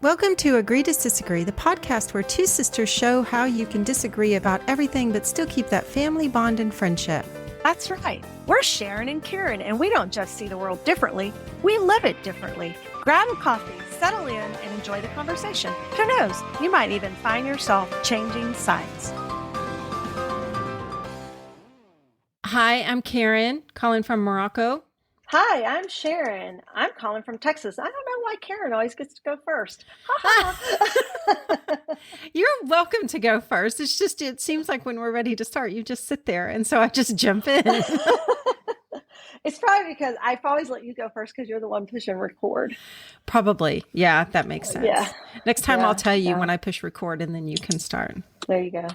Welcome to Agree to Disagree, the podcast where two sisters show how you can disagree about everything but still keep that family bond and friendship. That's right. We're Sharon and Karen, and we don't just see the world differently, we live it differently. Grab a coffee, settle in, and enjoy the conversation. Who knows? You might even find yourself changing sides. Hi, I'm Karen, calling from Morocco. Hi, I'm Sharon. I'm calling from Texas. I don't know why Karen always gets to go first. You're welcome to go first. It's just, it seems like when we're ready to start, you just sit there. And so I just jump in. It's probably because I've always let you go first because you're the one pushing record. Probably. Yeah, that makes sense. Yeah. Next time I'll tell you when I push record and then you can start. There you go.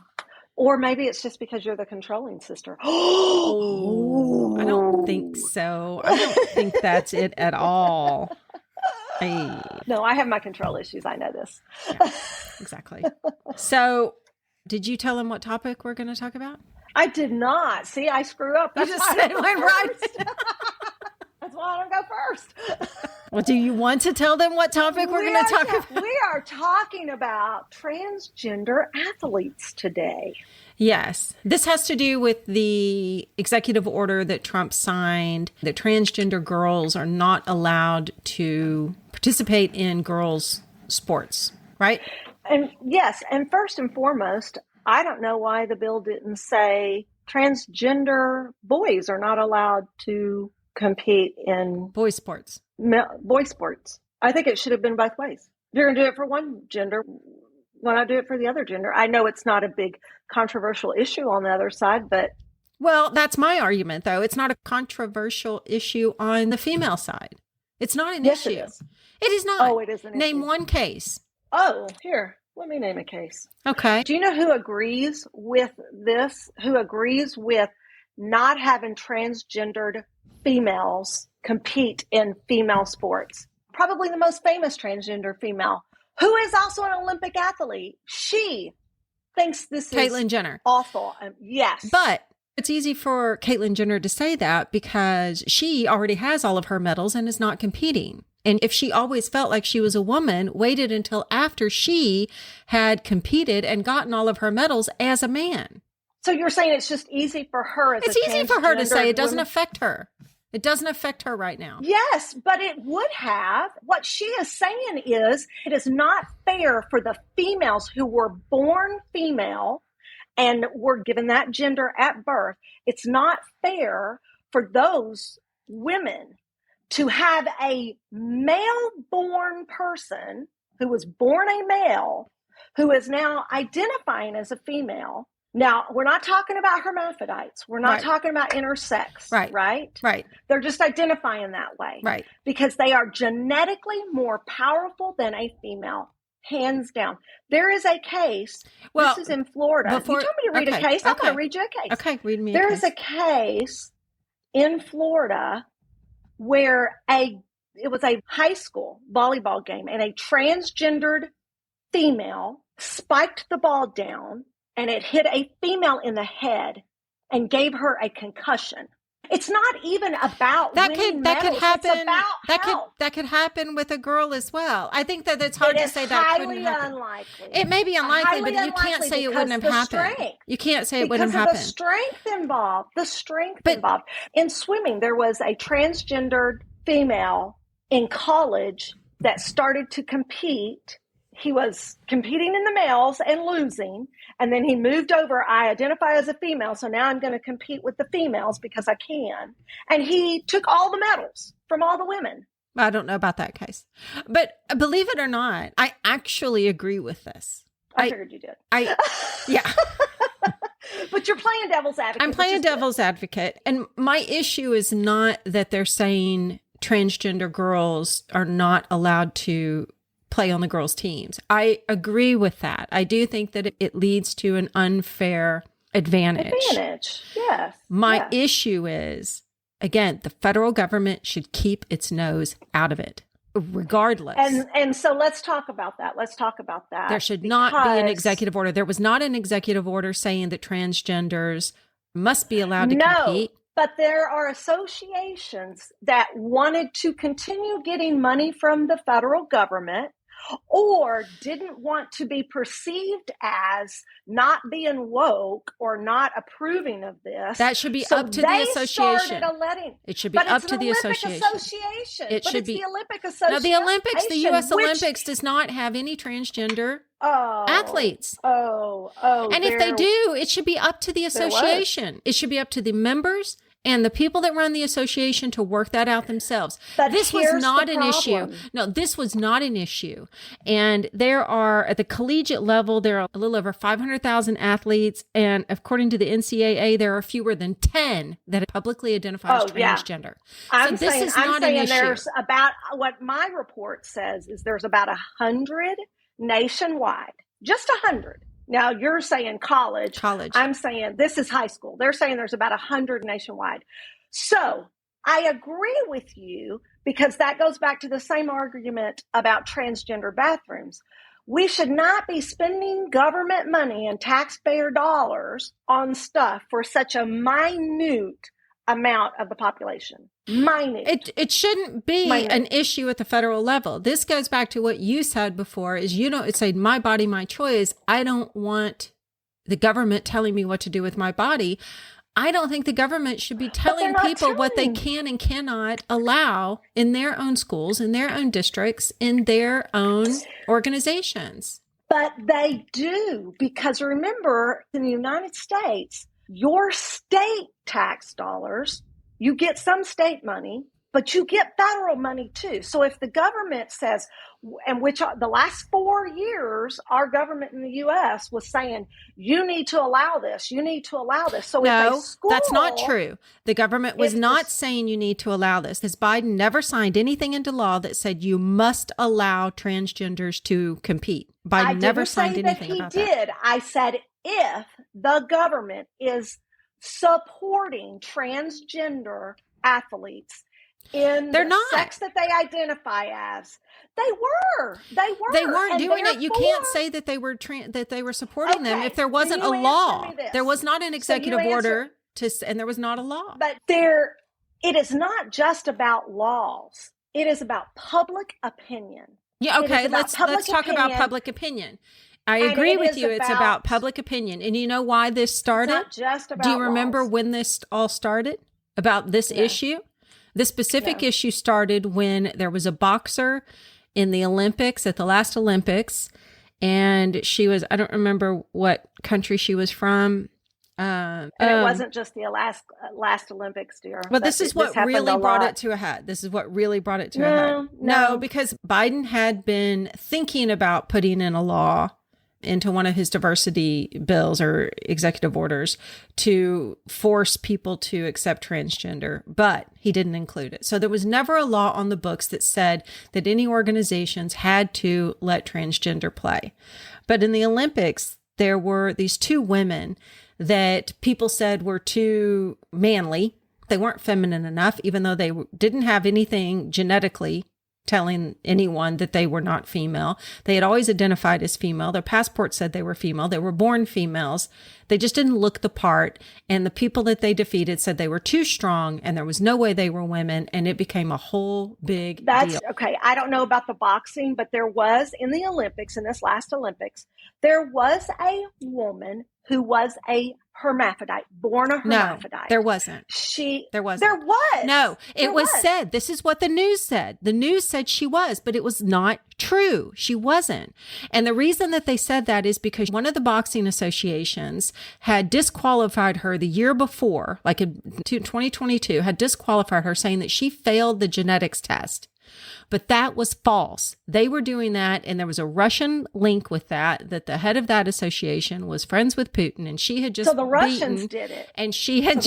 Or maybe it's just because you're the controlling sister. Oh, I don't think so. I don't think that's it at all. Hey. No, I have my control issues. I know this. Yeah, exactly. So did you tell them what topic we're going to talk about? I did not. See, I screw up. You just said mine right. That's why I don't go first. Well, do you want to tell them what topic we're going to talk about? We are talking about transgender athletes today. Yes. This has to do with the executive order that Trump signed that transgender girls are not allowed to participate in girls' sports, right? And yes, and first and foremost, I don't know why the bill didn't say transgender boys are not allowed to compete in boys' sports. Boy sports. I think it should have been both ways. If you're going to do it for one gender, why not do it for the other gender? I know it's not a big controversial issue on the other side, but... Well, that's my argument, though. It's not a controversial issue on the female side. It's not an issue. It is. It is not. Oh, it is an issue. Name one case. Oh, here. Let me name a case. Okay. Do you know who agrees with this? Who agrees with not having transgendered females compete in female sports? Probably the most famous transgender female, who is also an Olympic athlete. She thinks this is Caitlyn Jenner. Awful. Yes. But it's easy for Caitlyn Jenner to say that because she already has all of her medals and is not competing. And if she always felt like she was a woman, waited until after she had competed and gotten all of her medals as a man. So you're saying it's just easy for her as It's easy for her to say it doesn't affect her. It doesn't affect her right now. Yes, but it would have. What she is saying is it is not fair for the females who were born female and were given that gender at birth. It's not fair for those women to have a male-born person who was born a male who is now identifying as a female. Now, we're not talking about hermaphrodites. We're not talking about intersex, right? Right. They're just identifying that way. Right. Because they are genetically more powerful than a female, hands down. There is a case. This is in Florida. You told me to read a case. I'm going to read you a case. Okay, read me a case. case. There is a case in Florida where it was a high school volleyball game and a transgendered female spiked the ball down and it hit a female in the head and gave her a concussion. It's not even about that winning could medals. happen. It's about health. That could happen with a girl as well. I think that it's hard to say that couldn't happen. Unlikely. It may be unlikely, but you can't say it wouldn't have happened. You can't say it wouldn't have happened. Because of the strength involved. In swimming, there was a transgendered female in college that started to compete. He was competing in the males and losing. And then he moved over. I identify as a female, so now I'm going to compete with the females because I can. And he took all the medals from all the women. I don't know about that case. But believe it or not, I actually agree with this. I figured you did. Yeah. But you're playing devil's advocate. I'm playing devil's advocate. And my issue is not that they're saying transgender girls are not allowed to play on the girls' teams. I agree with that. I do think that it leads to an unfair advantage. Yes. My issue is, again, the federal government should keep its nose out of it, regardless. And so let's talk about that. There should not be an executive order. There was not an executive order saying that transgenders must be allowed to compete. But there are associations that wanted to continue getting money from the federal government or didn't want to be perceived as not being woke or not approving of this. That should be up to the association. It should be up to the association. It should be the Olympic Association. No, the Olympics, the U.S. Olympics does not have any transgender athletes. And if they do, it should be up to the association. It should be up to the members and the people that run the association to work that out themselves. But this was not an issue. No, this was not an issue. And there are, at the collegiate level, there are a little over 500,000 athletes. And according to the NCAA, there are fewer than 10 that publicly identify as transgender. I'm saying there's about, what my report says is there's about 100 nationwide, just 100. Now, you're saying college. I'm saying this is high school. They're saying there's about 100 nationwide. So I agree with you, because that goes back to the same argument about transgender bathrooms. We should not be spending government money and taxpayer dollars on stuff for such a minute amount of the population. It shouldn't be an issue at the federal level. This goes back to what you said before, is you don't say my body, my choice. I don't want the government telling me what to do with my body. I don't think the government should be telling people what they can and cannot allow in their own schools, in their own districts, in their own organizations. But they do, because remember, in the United States, your state tax dollars, you get some state money, but you get federal money too. So if the government says, and which the last 4 years, our government in the U.S. was saying, you need to allow this, you need to allow this. So no, that's not true. The government was not saying you need to allow this, because Biden never signed anything into law that said you must allow transgenders to compete. Biden never signed anything about that. I did. I said, if the government is supporting transgender athletes in sex that they identify as, they weren't doing it. You can't say that they were supporting them if there wasn't a law. There was not an executive order and there was not a law. But it is not just about laws. It is about public opinion. Yeah, okay. Let's talk about public opinion. I agree with you. It's about public opinion. And you know why this started? It's not just about Do you remember when this all started? About this issue? This specific issue started when there was a boxer in the Olympics, at the last Olympics. And she was, I don't remember what country she was from. And it wasn't just the last Olympics, dear. But this is what really brought it to a head. This is what really brought it to a head. No, because Biden had been thinking about putting in a law into one of his diversity bills or executive orders to force people to accept transgender, but he didn't include it. So there was never a law on the books that said that any organizations had to let transgender play. But in the Olympics, there were these two women that people said were too manly. They weren't feminine enough, even though they didn't have anything genetically telling anyone that they were not female. They had always identified as female. Their passport said they were female. They were born females. They just didn't look the part. And the people that they defeated said they were too strong and there was no way they were women. And it became a whole big deal. Okay. I don't know about the boxing, but there was in the Olympics, in this last Olympics, there was a woman who was a hermaphrodite, born a hermaphrodite. No, there wasn't. There wasn't. There was. No, it was said. This is what the news said. The news said she was, but it was not true. She wasn't. And the reason that they said that is because one of the boxing associations had disqualified her the year before, like in 2022, had disqualified her, saying that she failed the genetics test. But that was false. They were doing that, and there was a Russian link with that the head of that association was friends with Putin, and she had just So the Russians did it. And she had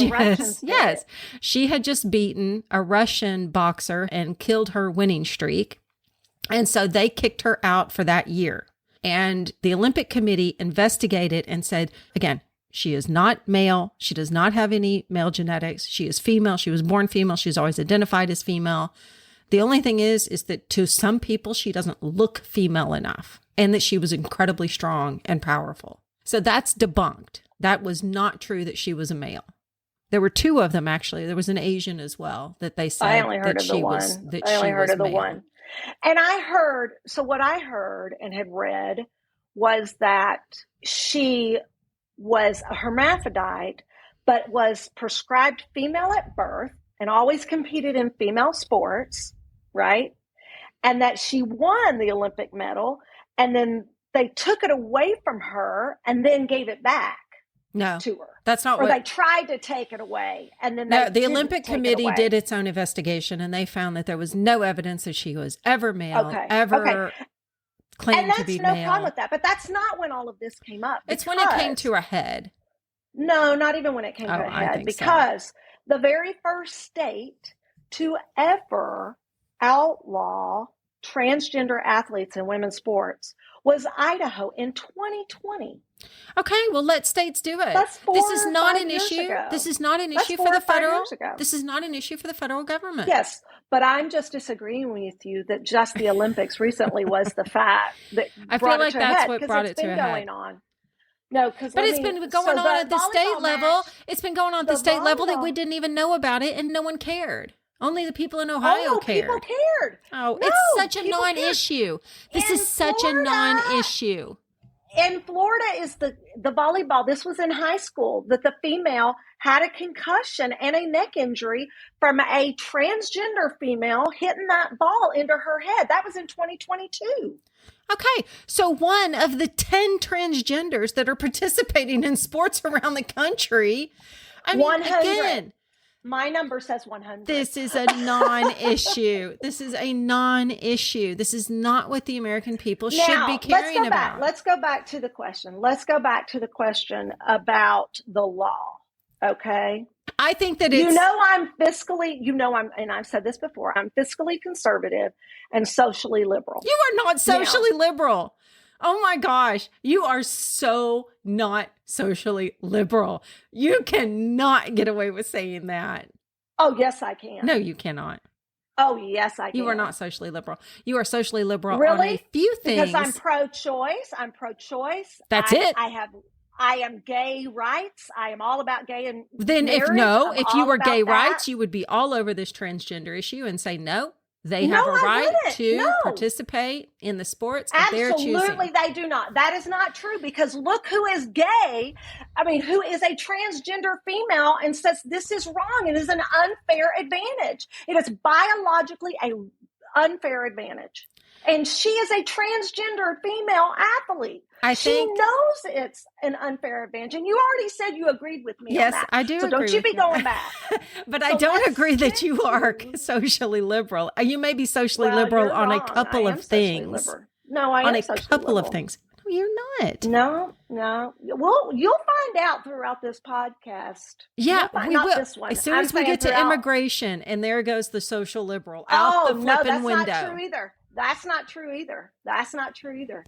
she had just beaten a Russian boxer and killed her winning streak. And so they kicked her out for that year. And the Olympic Committee investigated and said, again, she is not male. She does not have any male genetics. She is female. She was born female. She's always identified as female. The only thing is that to some people, she doesn't look female enough, and that she was incredibly strong and powerful. So that's debunked. That was not true that she was a male. There were two of them, actually. There was an Asian as well that they said I only heard of the one. I only heard of the one. And what I heard and had read was that she was a hermaphrodite, but was prescribed female at birth and always competed in female sports, right? And that she won the Olympic medal, and then they took it away from her and then gave it back to her. That's not what... Or they tried to take it away, and then the Olympic Committee did its own investigation, and they found that there was no evidence that she was ever male, claimed to be male. And that's no problem with that, but that's not when all of this came up. It's when it came to a head. No, not even when it came to a head, because the very first state to ever outlaw transgender athletes in women's sports was Idaho in 2020. Okay, well, let states do it. This is not an issue. This is not an issue for the federal. This is not an issue for the federal government. Yes, but I'm just disagreeing with you that just the Olympics recently was the fact that I feel like that's what brought it to a head. No, but it's been going on at the state level. It's been going on at the state level that we didn't even know about it, and no one cared. Only the people in Ohio cared. People cared. Oh, it's such a non-issue. This is such a non-issue. In Florida is the volleyball. This was in high school, that the female had a concussion and a neck injury from a transgender female hitting that ball into her head. That was in 2022. Okay, so one of the 10 transgenders that are participating in sports around the country. I mean, 100. Again, my number says 100. This is a non-issue. This is a non-issue. This is not what the American people should be caring about. Let's go back to the question. Let's go back to the question about the law. Okay. I think that it's... and I've said this before, I'm fiscally conservative and socially liberal. You are not socially liberal. Oh my gosh. You are so not socially liberal. You cannot get away with saying that. Oh, yes, I can. No, you cannot. Oh, yes, I can. You are not socially liberal. You are socially liberal really? On a few things. Because I'm pro-choice. That's it. I am gay rights. I am all about gay and then marriage. If you were gay rights, you would be all over this transgender issue and say, no, they have a right to participate in the sports that they're choosing. Absolutely, they do not. That is not true, because look who is gay. Who is a transgender female and says this is wrong. It is an unfair advantage. It is biologically an unfair advantage. And she is a transgender female athlete. She knows it's an unfair advantage. And you already said you agreed with me on that. I do agree. So don't you be going back. But I don't agree that you are socially liberal. You may be socially liberal on a couple of things. No, I am on a couple of things. No, you're not. No. Well, you'll find out throughout this podcast. Yeah, we will. This one. As soon as we get to immigration, and there goes the social liberal out the flipping window. That's not true either. That's not true either.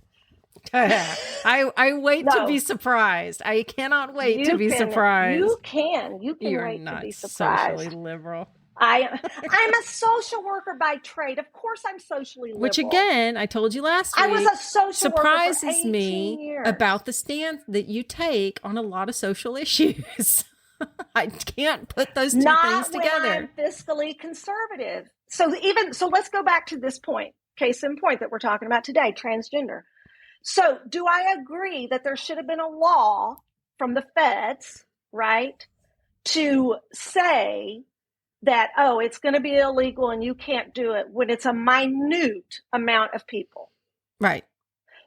I wait to be surprised. I cannot wait to be surprised. You can wait to be surprised. Socially liberal. I'm a social worker by trade. Of course I'm socially liberal. Which again, I told you last week, I was a social surprises worker for 18 me years. About the stance that you take on a lot of social issues. I can't put those two things together. When I'm fiscally conservative. So let's go back to this point. Case in point that we're talking about today, transgender. So do I agree that there should have been a law from the feds, right, to say that, it's going to be illegal and you can't do it when it's a minute amount of people? Right.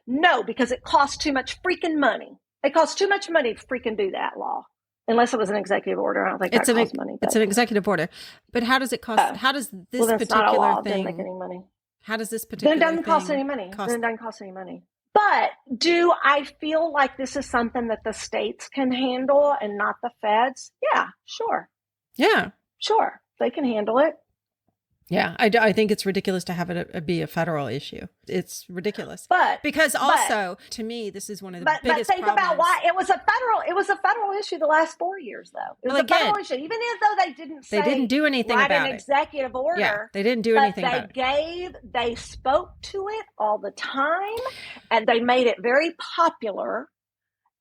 No, because it costs too much freaking money. It costs too much money to freaking do that law. Unless it was an executive order. I don't think that costs money. It's an executive order. But how does it cost? How does this particular thing... It doesn't make any money. How does this particular Then it doesn't cost any money. Then it doesn't cost any money. But do I feel like this is something that the states can handle and not the feds? Yeah, sure. Yeah. Sure. They can handle it. Yeah, I think it's ridiculous to have it be a federal issue. It's ridiculous. Because to me, this is one of the biggest problems. But think about why it was a federal issue the last 4 years, though. It was a federal issue, even though they didn't do anything about it. Write an executive order. Yeah, they didn't do anything about it. They spoke to it all the time, and they made it very popular.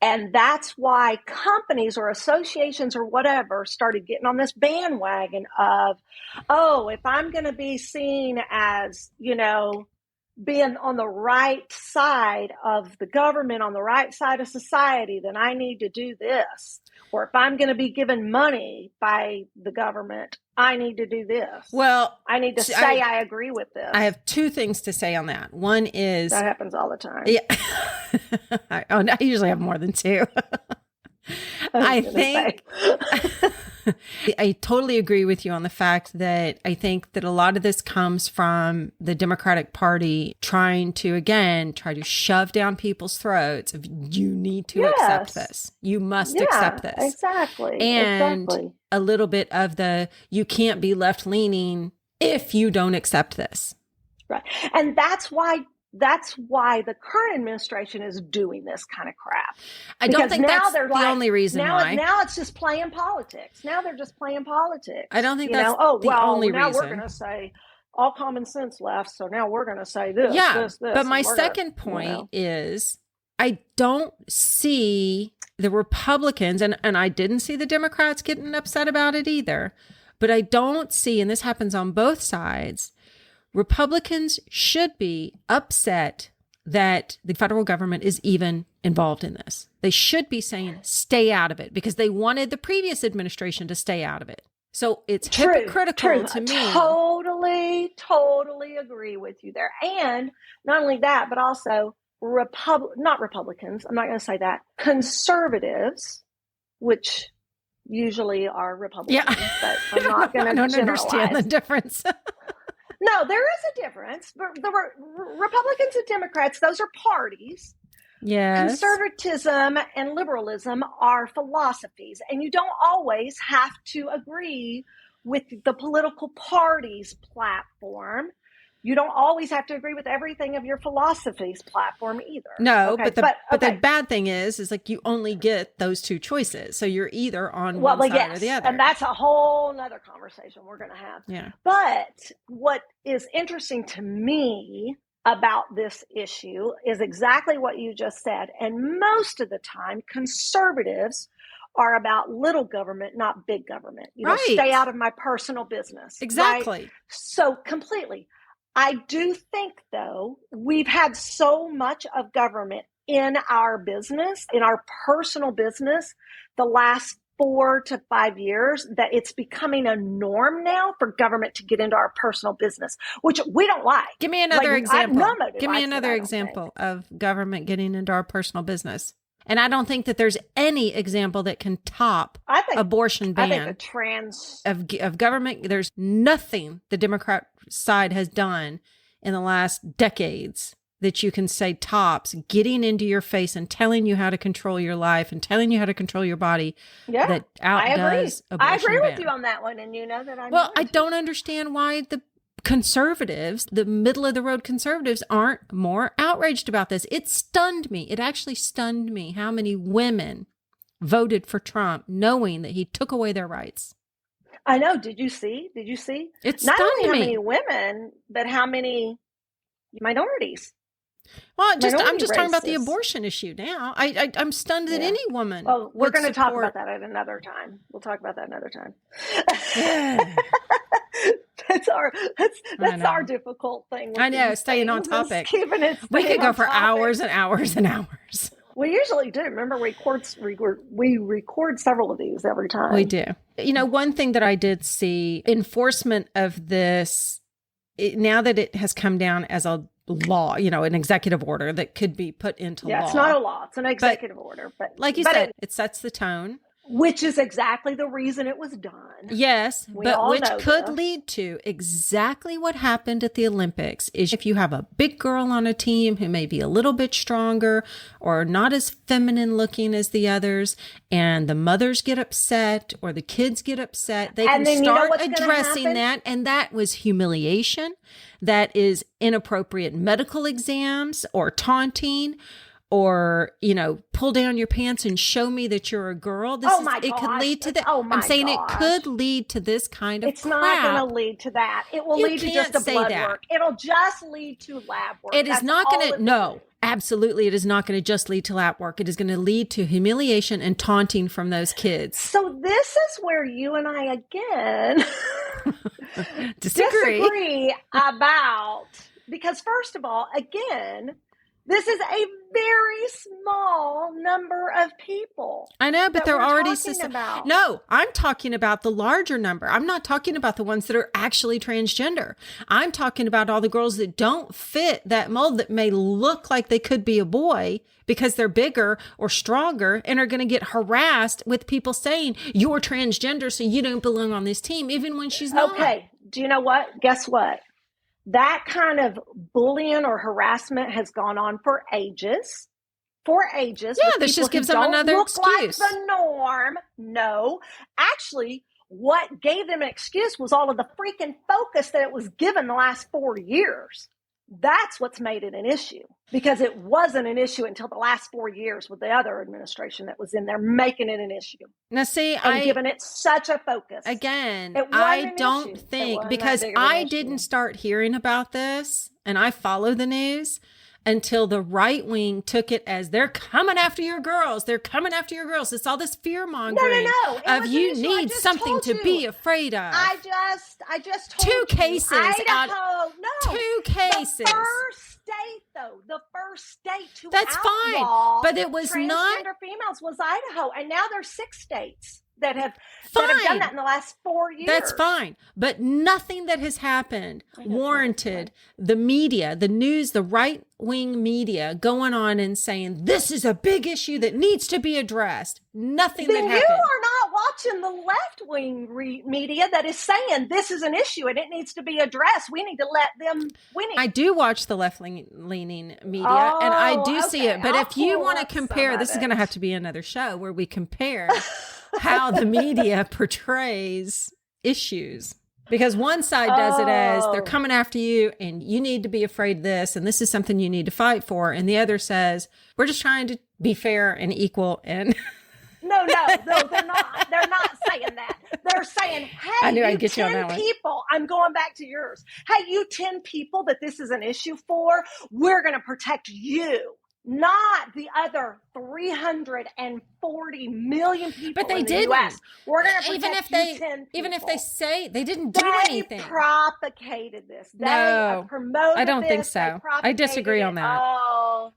And that's why companies or associations or whatever started getting on this bandwagon of, oh, if I'm going to be seen as, being on the right side of the government, on the right side of society, then I need to do this. Or if I'm going to be given money by the government, I need to do this. Well, I need to say I agree with this. I have two things to say on that. One is that happens all the time. Yeah. I usually have more than two. I think I totally agree with you on the fact that I think that a lot of this comes from the Democratic Party trying to shove down people's throats of you need to accept this. You must accept this. Exactly. And a little bit of you can't be left leaning if you don't accept this. Right. And that's why the current administration is doing this kind of crap. I don't think that's the only reason why. Now it's just playing politics. Now they're just playing politics. I don't think that's the only reason. Now we're going to say all common sense left, so now we're going to say this, this. But my second point is I don't see the Republicans, and I didn't see the Democrats getting upset about it either, but I don't see, and this happens on both sides, Republicans should be upset that the federal government is even involved in this. They should be saying, stay out of it, because they wanted the previous administration to stay out of it. So it's hypocritical to me. Totally agree with you there. And not only that, but also not Republicans, I'm not going to say that, conservatives, which usually are Republicans, but I'm not going to generalize. I don't understand the difference. No, there is a difference. But the Republicans and Democrats, those are parties. Yes. Conservatism and liberalism are philosophies, and you don't always have to agree with the political party's platform. You don't always have to agree with everything of your philosophy's platform either. No, okay? but the bad thing is like you only get those two choices. So you're either on one side or the other. And that's a whole nother conversation we're going to have. Yeah. But what is interesting to me about this issue is exactly what you just said. And most of the time, conservatives are about little government, not big government. Stay out of my personal business. Exactly. Right? So completely. I do think, though, we've had so much of government in our business, in our personal business, the last 4 to 5 years, that it's becoming a norm now for government to get into our personal business, which we don't like. Give me another example. Give me another example of government getting into our personal business. And I don't think that there's any example that can top abortion ban of government. There's nothing the Democrat side has done in the last decades that you can say tops getting into your face and telling you how to control your life and telling you how to control your body. Yeah, that outdoes abortion ban. I agree with you on that one, and you know that I. Well, I don't understand why the conservatives, the middle of the road conservatives, aren't more outraged about this. It stunned me. It actually stunned me how many women voted for Trump knowing that he took away their rights. I know. Did you see? It not stunned only how me. many women, but how many minorities. Well, I'm just talking about the abortion issue now. I'm stunned that any woman. Oh, we're going to talk about that at another time. We'll talk about that another time. That's our difficult thing. I know, staying on topic. We could go for hours and hours and hours. We usually do. Remember, we record several of these every time. We do. One thing that I did see, enforcement of this, now that it has come down as a law, an executive order that could be put into law. Yeah, it's not a law. It's an executive order. But like you said, it sets the tone. Which is exactly the reason it was done. Yes, but which could lead to exactly what happened at the Olympics is if you have a big girl on a team who may be a little bit stronger or not as feminine looking as the others, and the mothers get upset or the kids get upset, they can start addressing that. And that was humiliation. That is inappropriate medical exams or taunting. Or, pull down your pants and show me that you're a girl. It could lead to that. I'm saying it could lead to this kind of crap. It's not going to lead to that. It will lead to just a blood work. It'll just lead to lab work. It is not going to. No, absolutely, it is not going to just lead to lap work. It is going to lead to humiliation and taunting from those kids. So this is where you and I again disagree about, because first of all, again, this is a very small number of people. I know, but they're already about. No, I'm talking about the larger number. I'm not talking about the ones that are actually transgender. I'm talking about all the girls that don't fit that mold, that may look like they could be a boy because they're bigger or stronger, and are going to get harassed with people saying you're transgender, so you don't belong on this team, even when she's not. Okay. Do you know what? Guess what? That kind of bullying or harassment has gone on for ages. Yeah, this just gives them another excuse. Like the norm. No. Actually, what gave them an excuse was all of the freaking focus that it was given the last 4 years. That's what's made it an issue, because it wasn't an issue until the last 4 years with the other administration that was in there making it an issue. Now, see, and giving it such a focus. Again, I don't think, because I didn't start hearing about this, and I follow the news, until the right wing took it as they're coming after your girls. They're coming after your girls. It's all this fear mongering of you need something to be afraid of. I just told you. 2 cases. Idaho. No. 2 cases. The first state, though. The first state to That's outlaw fine. But it was not. Transgender females was Idaho. And now there's 6 states that have done that in the last 4 years. That's fine. But nothing that has happened warranted the media, the news, the right-wing media going on and saying, this is a big issue that needs to be addressed. Nothing then that happened. You are not watching the left-wing media that is saying this is an issue and it needs to be addressed. We need to let them win it. I do watch the left-leaning media, and I do see it. But if you want to compare, this is going to have to be another show where we compare how the media portrays issues. Because one side does it as they're coming after you and you need to be afraid of this, and this is something you need to fight for. And the other says, we're just trying to be fair and equal. And No, they're not. They're not saying that. They're saying, hey, I knew you I'd get you on 10 that one. people, I'm going back to yours. Hey, you 10 people that this is an issue for, we're going to protect you. Not the other 340 million people. But they in the didn't. US. We're going to protect even if you they 10 people. even if they say they didn't do anything. They propagated this. No, they promoted I don't think this. so. I disagree on that.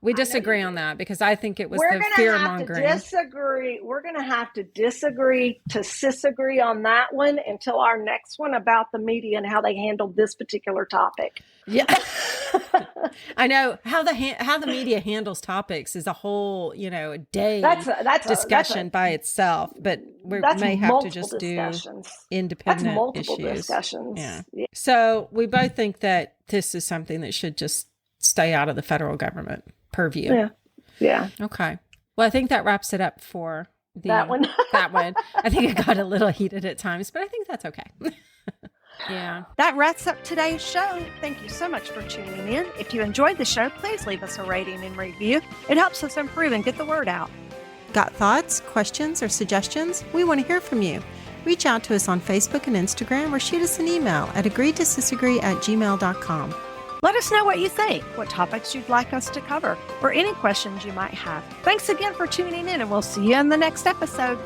We disagree on that, because I think it was the fear mongering. We're going to have to disagree to disagree on that one until our next one about the media and how they handled this particular topic. Yeah. I know how the media handles topics is a whole, a day discussion by itself, but we may have to just do independent issues. Discussions. Yeah. So we both think that this is something that should just stay out of the federal government purview. Yeah. Okay. Well, I think that wraps it up for that one. That one. I think it got a little heated at times, but I think that's okay. Yeah. That wraps up today's show. Thank you so much for tuning in. If you enjoyed the show, please leave us a rating and review. It helps us improve and get the word out. Got thoughts, questions, or suggestions? We want to hear from you. Reach out to us on Facebook and Instagram, or shoot us an email at agreetodisagree@gmail.com. Let us know what you think, what topics you'd like us to cover, or any questions you might have. Thanks again for tuning in, and we'll see you in the next episode.